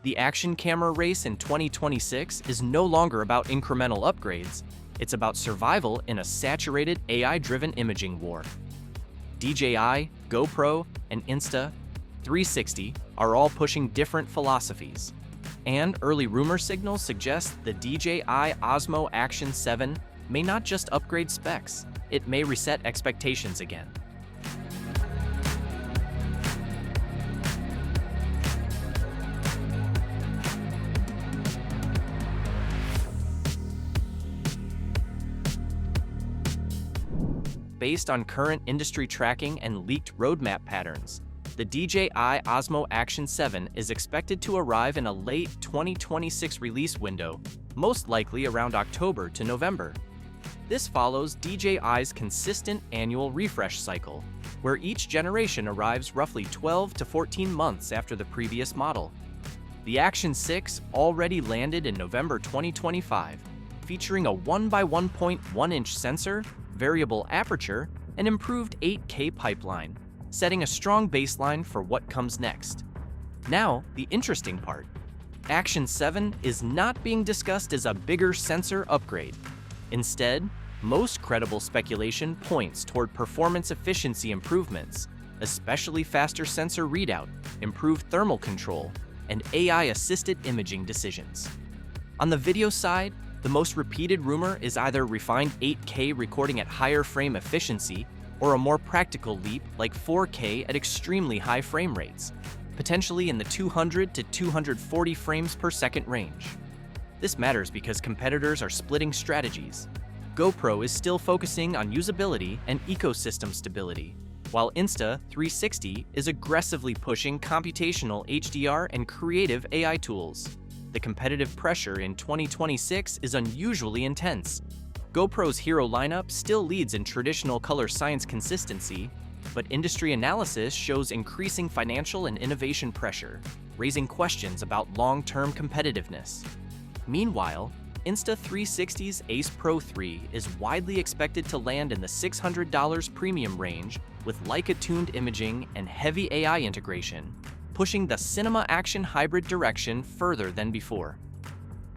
The action camera race in 2026 is no longer about incremental upgrades, it's about survival in a saturated AI-driven imaging war. DJI, GoPro, and Insta360 are all pushing different philosophies. And early rumor signals suggest the DJI Osmo Action 7 may not just upgrade specs, it may reset expectations again. Based on current industry tracking and leaked roadmap patterns, the DJI Osmo Action 7 is expected to arrive in a late 2026 release window, most likely around October to November. This follows DJI's consistent annual refresh cycle, where each generation arrives roughly 12 to 14 months after the previous model. The Action 6 already landed in November 2025, featuring a 1x1.1-inch sensor, variable aperture, and improved 8K pipeline, setting a strong baseline for what comes next. Now, the interesting part. Action 7 is not being discussed as a bigger sensor upgrade. Instead, most credible speculation points toward performance efficiency improvements, especially faster sensor readout, improved thermal control, and AI-assisted imaging decisions. On the video side, the most repeated rumor is either refined 8K recording at higher frame efficiency or a more practical leap like 4K at extremely high frame rates, potentially in the 200 to 240 frames per second range. This matters because competitors are splitting strategies. GoPro is still focusing on usability and ecosystem stability, while Insta360 is aggressively pushing computational HDR and creative AI tools. The competitive pressure in 2026 is unusually intense. GoPro's hero lineup still leads in traditional color science consistency, but industry analysis shows increasing financial and innovation pressure, raising questions about long-term competitiveness. Meanwhile, Insta360's Ace Pro 3 is widely expected to land in the $600 premium range with Leica-tuned imaging and heavy AI integration, pushing the cinema action hybrid direction further than before.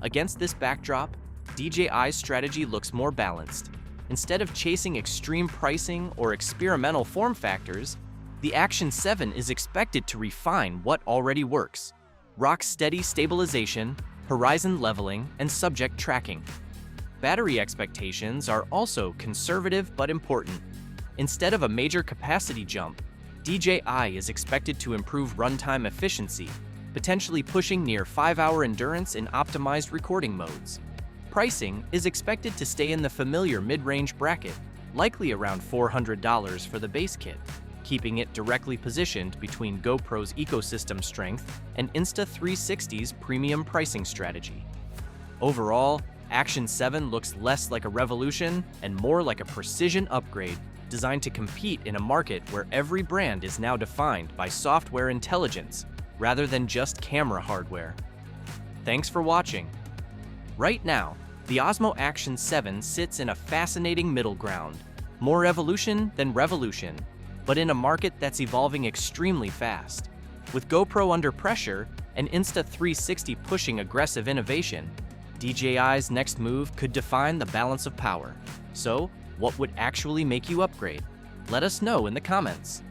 Against this backdrop, DJI's strategy looks more balanced. Instead of chasing extreme pricing or experimental form factors, the Action 7 is expected to refine what already works: rock-steady stabilization, horizon leveling, and subject tracking. Battery expectations are also conservative but important. Instead of a major capacity jump, DJI is expected to improve runtime efficiency, potentially pushing near 5-hour endurance in optimized recording modes. Pricing is expected to stay in the familiar mid-range bracket, likely around $400 for the base kit, keeping it directly positioned between GoPro's ecosystem strength and Insta360's premium pricing strategy. Overall, Action 7 looks less like a revolution and more like a precision upgrade designed to compete in a market where every brand is now defined by software intelligence rather than just camera hardware. Thanks for watching. Right now, the Osmo Action 7 sits in a fascinating middle ground, more evolution than revolution, but in a market that's evolving extremely fast. With GoPro under pressure and Insta360 pushing aggressive innovation, DJI's next move could define the balance of power. So, what would actually make you upgrade? Let us know in the comments.